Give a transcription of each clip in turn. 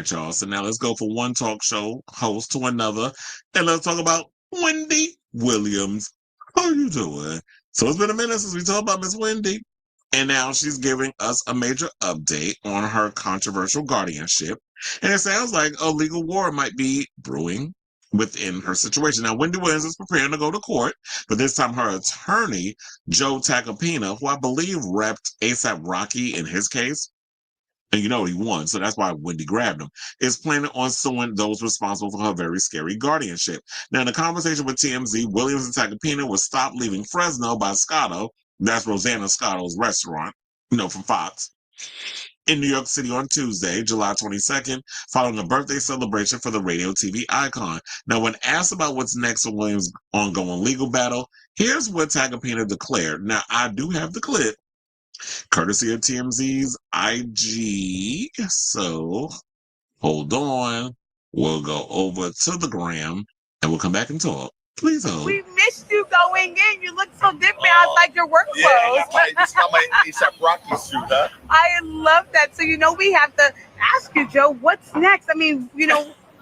y'all. So now let's go from one talk show host to another, and let's talk about Wendy Williams. How you doing? So it's been a minute since we talked about Miss Wendy, and now she's giving us a major update on her controversial guardianship, and it sounds like a legal war might be brewing within her situation. Now, Wendy Williams is preparing to go to court, but this time her attorney, Joe Tacopina, who I believe repped ASAP Rocky in his case, and you know he won, so that's why Wendy grabbed him, is planning on suing those responsible for her very scary guardianship. Now, in a conversation with TMZ, Williams and Tacopina was stopped leaving Fresno by Scotto, that's Rosanna Scotto's restaurant, from Fox, in New York City on Tuesday, July 22nd, following a birthday celebration for the radio TV icon. Now, when asked about what's next in Williams' ongoing legal battle, here's what Tacopina declared. Now, I do have the clip, courtesy of TMZ's IG. So hold on. We'll go over to the gram and we'll come back and talk. Please hold. We missed you going in. You look so different outside your work clothes. Yeah, it's got my ASAP Rocky suit, huh? I love that. So, we have to ask you, Joe, what's next? I mean,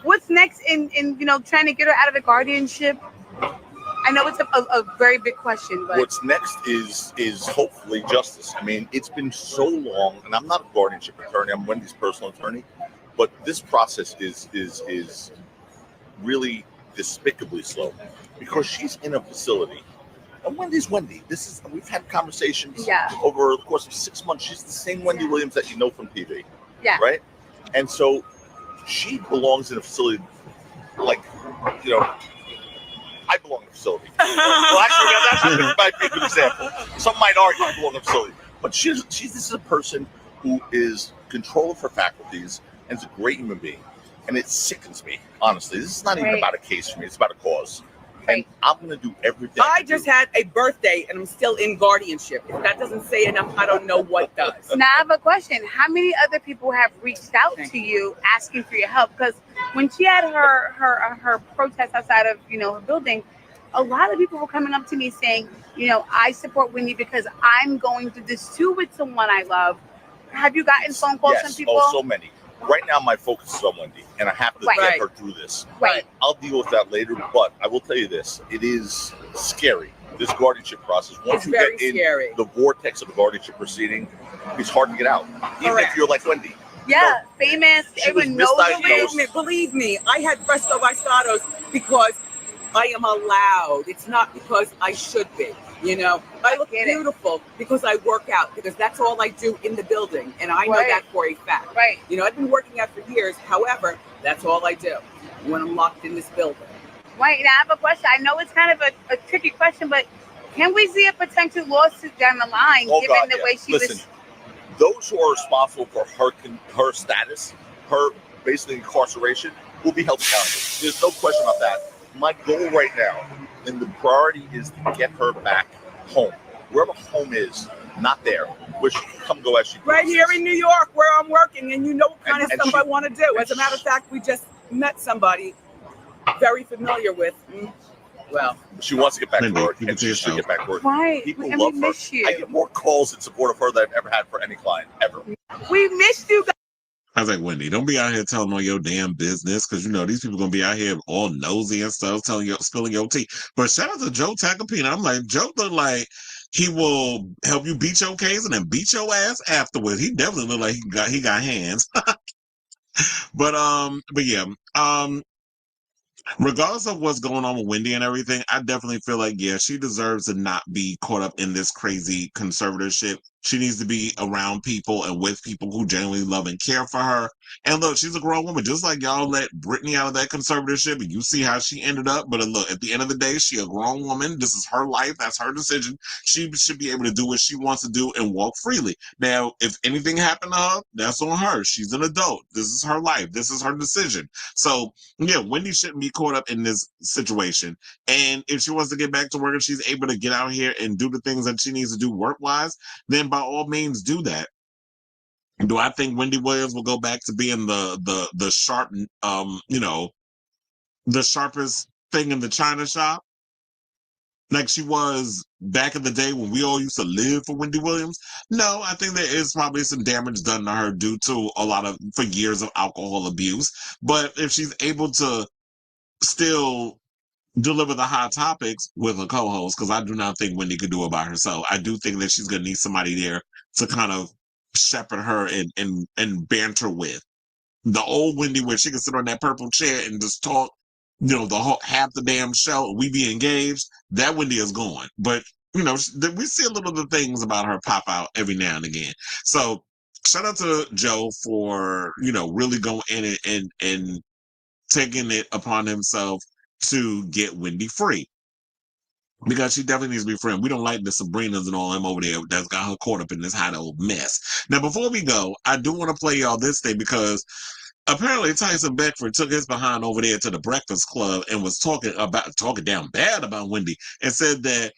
what's next in trying to get her out of the guardianship? I know it's a very big question, but what's next is hopefully justice. I mean, it's been so long, and I'm not a guardianship attorney. I'm Wendy's personal attorney, but this process is really despicably slow because she's in a facility. And Wendy's Wendy. We've had conversations over the course of 6 months. She's the same Wendy Williams that you know from TV, right? And so she belongs in a facility like I belong in a facility. Well, actually, that might be a good example. Some might argue I belong in a facility. But this is a person who is control of her faculties and is a great human being. And it sickens me, honestly. This is not even about a case for me. It's about a cause. And I'm going to do everything. I just had a birthday and I'm still in guardianship. If that doesn't say enough, I don't know what does. Now I have a question. How many other people have reached out to you asking for your help? Because when she had her protest outside of her building, a lot of people were coming up to me saying, I support Wendy because I'm going through this too with someone I love. Have you gotten phone calls from people? Oh, so many. Right now, my focus is on Wendy, and I have to get her through this. Right. I'll deal with that later, but I will tell you this. It is scary, this guardianship process. Once you get in the vortex of the guardianship proceeding, it's hard to get out, even if you're like Wendy. Yeah, famous. Everyone knows misdiagnosed. Believe me, I had Fresco by Scotto's because I am allowed. It's not because I should be. I look beautiful because I work out, because that's all I do in the building. And I know that for a fact. Right. I've been working out for years. However, that's all I do when I'm locked in this building. Right. Now I have a question. I know it's kind of a tricky question, but can we see a potential lawsuit down the line given the way she was? Those who are responsible for her status, her basically incarceration, will be held accountable. There's no question about that. My goal right now, and the priority, is to get her back home. Wherever home is, not there. Which come go as she right here in New York, where I'm working, and what kind of stuff I want to do. As a matter of fact, we just met somebody very familiar with. Well, she wants to get back to work, and she should get back to work. Right. People love her. I get more calls in support of her than I've ever had for any client, ever. We missed you guys. I was like, Wendy, don't be out here telling all your damn business, because these people gonna be out here all nosy and stuff, spilling your tea. But shout out to Joe Tacopina. I'm like, Joe look like he will help you beat your case and then beat your ass afterwards. He definitely look like he got hands. But yeah. Regardless of what's going on with Wendy and everything, I definitely feel like, she deserves to not be caught up in this crazy conservatorship. She needs to be around people and with people who genuinely love and care for her. And look, she's a grown woman, just like y'all let Brittany out of that conservatorship, and you see how she ended up. But look, at the end of the day, she a grown woman. This is her life. That's her decision. She should be able to do what she wants to do and walk freely. Now, if anything happened to her, that's on her. She's an adult. This is her life. This is her decision. So, Wendy shouldn't be caught up in this situation. And if she wants to get back to work and she's able to get out here and do the things that she needs to do work-wise, then by all means do that. Do I think Wendy Williams will go back to being the sharp, the sharpest thing in the china shop? like she was back in the day when we all used to live for Wendy Williams. No, I think there is probably some damage done to her due to for years of alcohol abuse. But if she's able to still deliver the hot topics with a co-host, because I do not think Wendy could do it by herself. I do think that she's going to need somebody there to kind of shepherd her and banter with. The old Wendy where she can sit on that purple chair and just talk, the whole half the damn show, we be engaged. That Wendy is gone. But, we see a little of the things about her pop out every now and again. So shout out to Joe for, really going in and taking it upon himself to get Wendy free. Because she definitely needs to be free. We don't like the Sabrinas and all them over there that's got her caught up in this hot old mess. Now, before we go, I do want to play y'all this thing because apparently Tyson Beckford took his behind over there to the Breakfast Club and was talking down bad about Wendy and said that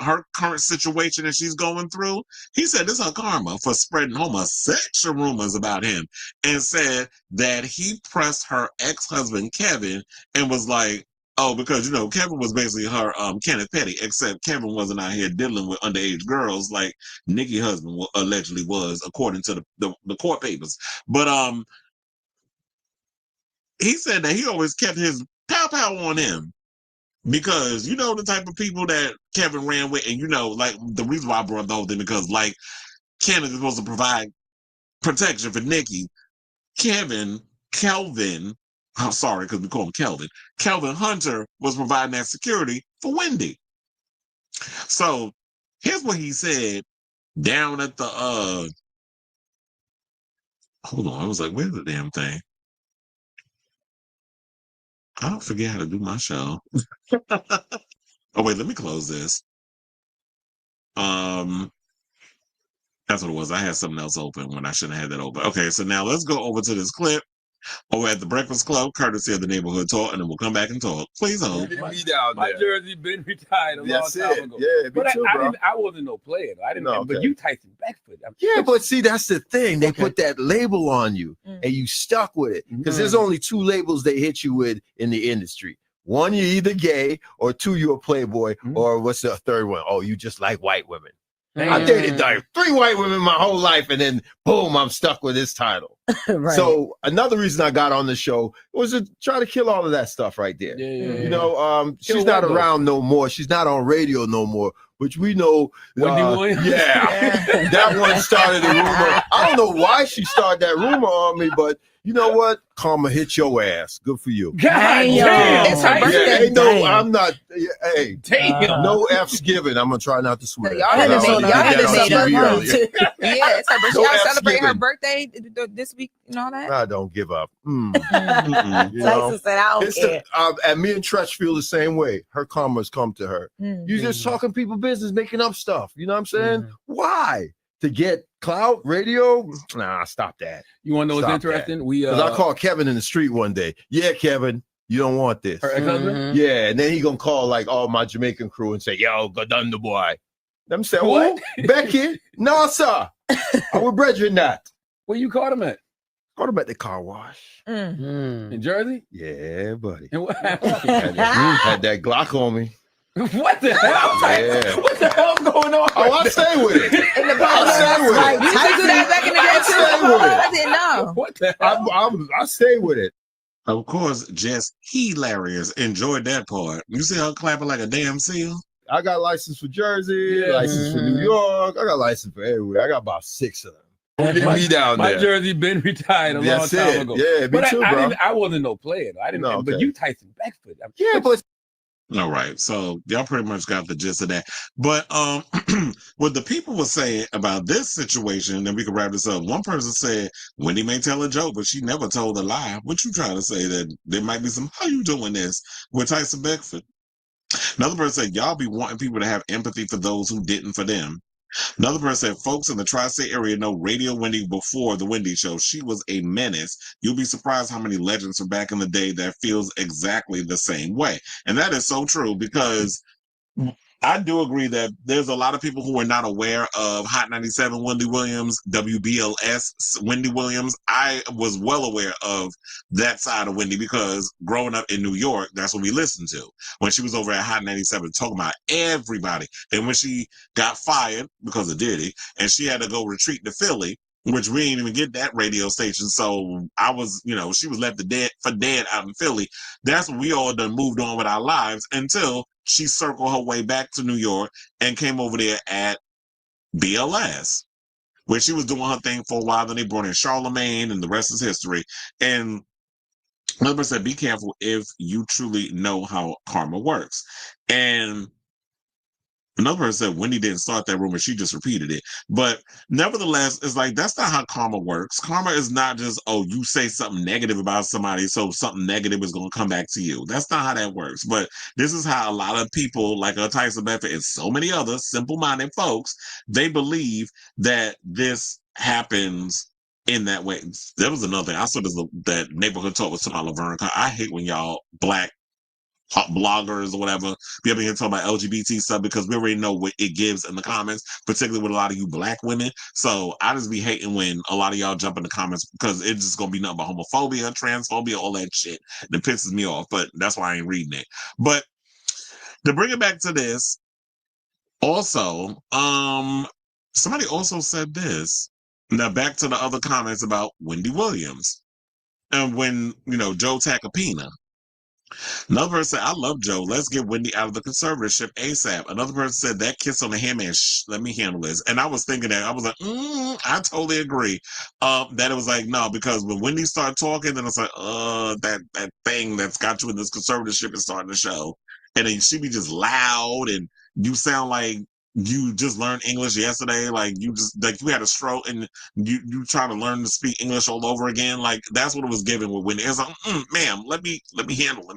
her current situation that she's going through, he said this is her karma for spreading homosexual rumors about him, and said that he pressed her ex-husband Kevin and was like, oh, because, Kevin was basically her Kenneth Petty, except Kevin wasn't out here dealing with underage girls like Nikki's husband allegedly was, according to the court papers. But he said that he always kept his pow-pow on him because, the type of people that Kevin ran with, and, like, the reason why I brought the whole thing, because, like, Kenneth is supposed to provide protection for Nikki. I'm sorry, because we call him Kelvin. Kelvin Hunter was providing that security for Wendy. So here's what he said down at the hold on, I was like, where's the damn thing? I don't forget how to do my show. Oh wait, let me close this. That's what it was. I had something else open when I shouldn't have had that open. Okay, so now let's go over to this clip over at the Breakfast Club, courtesy of the Neighborhood Talk, and then we'll come back and talk. Please hold. My jersey been retired a long time ago. Yeah, but too, I wasn't no player. I didn't. No, okay. But you Tyson Beckford. Yeah, but see, that's the thing. They put that label on you, and you stuck with it because there's only two labels they hit you with in the industry. One, you're either gay, or two, you're a playboy, or what's the third one? Oh, you just like white women. I dated like 3 white women my whole life, and then boom, I'm stuck with this title. Right. So another reason I got on the show was to try to kill all of that stuff right there. She's not around no more. She's not on radio no more. Which we know, that one started a rumor. I don't know why she started that rumor on me, but you know what? Karma hit your ass. Good for you. God damn. It's her birthday. No, I'm not. Hey, damn. No F's given. I'm gonna try not to swear. Y'all had to make her birthday. Yeah, it's her birthday. Y'all celebrating her birthday this week and all that. I don't give up. Tyson said, I don't care. And me and Tretch feel the same way. Her karma's come to her. You just talking people business, making up stuff. You know what I'm saying? Why? To get clout, radio? Nah, stop that. You want to know what's interesting? Because I called Kevin in the street one day. Yeah, Kevin, you don't want this. Her ex-husband? Yeah, and then he gonna call like all my Jamaican crew and say, yo, go done the boy. I'm saying, what? Becky? No, sir. I would brethren that. Where you caught him at? Caught him at the car wash. In Jersey? Yeah, buddy. And what happened? Had that Glock on me. What the hell? Yeah. What the hell's going on? Oh, I stay with it. In the I stay with it. You used to do that back in the day too. I didn't know. What the hell? I stay with it. Of course, just hilarious. Enjoyed that part. You see her clapping like a damn seal? I got license for Jersey, license for New York. I got license for everywhere. I got about 6 of them. Me down my there. jersey been retired a long time ago. Yeah, me too, bro. I wasn't no player. I didn't. No, but you Tyson Beckford. Yeah, but. All right, so y'all pretty much got the gist of that. But what the people were saying about this situation, and then we can wrap this up. One person said Wendy may tell a joke, but she never told a lie. What you trying to say? That there might be some, how you doing this with Tyson Beckford? Another person said, y'all be wanting people to have empathy for those who didn't for them. Another person said, folks in the tri-state area know Radio Wendy before the Wendy Show. She was a menace. You'll be surprised how many legends from back in the day that feels exactly the same way. And that is so true because I do agree that there's a lot of people who are not aware of Hot 97 Wendy Williams, WBLS Wendy Williams. I was well aware of that side of Wendy because growing up in New York, that's what we listened to. When she was over at Hot 97 talking about everybody. And when she got fired because of Diddy and she had to go retreat to Philly, which we didn't even get that radio station. So I was, she was left for dead out in Philly. That's when we all done moved on with our lives until she circled her way back to New York and came over there at BLS, where she was doing her thing for a while. Then they brought in Charlemagne and the rest is history. And another person said, be careful if you truly know how karma works. And another person said Wendy didn't start that rumor, she just repeated it. But nevertheless, it's like that's not how karma works. Karma is not just, you say something negative about somebody, so something negative is going to come back to you. That's not how that works. But this is how a lot of people, like Tyson Bedford and so many other simple-minded folks, they believe that this happens in that way. There was another thing. I saw that neighborhood talk with somebody, Laverne. I hate when y'all black bloggers or whatever be able to talk about LGBT stuff because we already know what it gives in the comments, particularly with a lot of you black women. So I just be hating when a lot of y'all jump in the comments because it's just gonna be nothing but homophobia, transphobia, all that shit that pisses me off. But that's why I ain't reading it. But to bring it back to this, also, somebody also said this. Now back to the other comments about Wendy Williams and when Joe Tacopina. Another person said, I love Joe. Let's get Wendy out of the conservatorship ASAP. Another person said, that kiss on the hand, man, let me handle this. And I was thinking that. I was like, I totally agree. That it was like, no, because when Wendy started talking, then it's like, that thing that's got you in this conservatorship is starting to show. And then she be just loud and you sound like you just learned English yesterday, like you had a stroke and you try to learn to speak English all over again. Like that's what it was given with Wendy. It's like, ma'am, let me handle.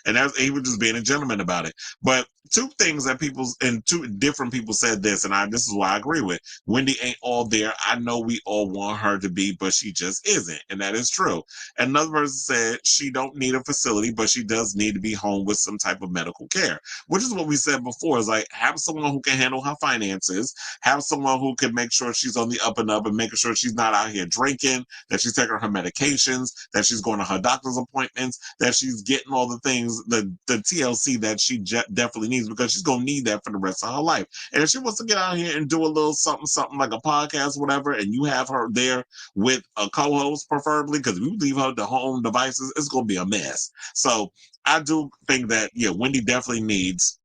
And he was just being a gentleman about it. But two things that two different people said this, and this is why I agree with. Wendy ain't all there. I know we all want her to be, but she just isn't. And that is true. Another person said she don't need a facility, but she does need to be home with some type of medical care, which is what we said before, is like have someone who can handle her finances, have someone who can make sure she's on the up and up and making sure she's not out here drinking, that she's taking her medications, that she's going to her doctor's appointments, that she's getting all the things, the TLC that she definitely needs, because she's going to need that for the rest of her life. And if she wants to get out here and do a little something like a podcast, whatever, and you have her there with a co-host preferably, because if you leave her to home devices, it's going to be a mess. So I do think that, Wendy definitely needs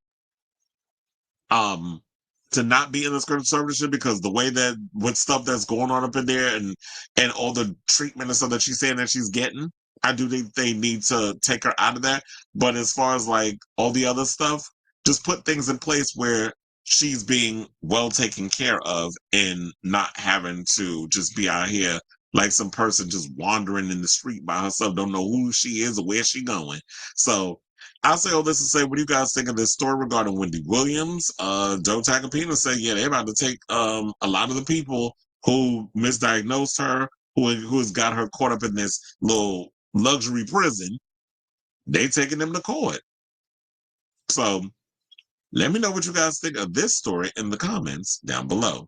to not be in this conservatorship, because the way that with stuff that's going on up in there and all the treatment and stuff that she's saying that she's getting, I do think they need to take her out of that. But as far as like all the other stuff, just put things in place where she's being well taken care of and not having to just be out here like some person just wandering in the street by herself, don't know who she is or where she going. So I'll say all this to say, what do you guys think of this story regarding Wendy Williams? Joe Tacopina said, they're about to take a lot of the people who misdiagnosed her, who has got her caught up in this little luxury prison. They taking them to court. So let me know what you guys think of this story in the comments down below.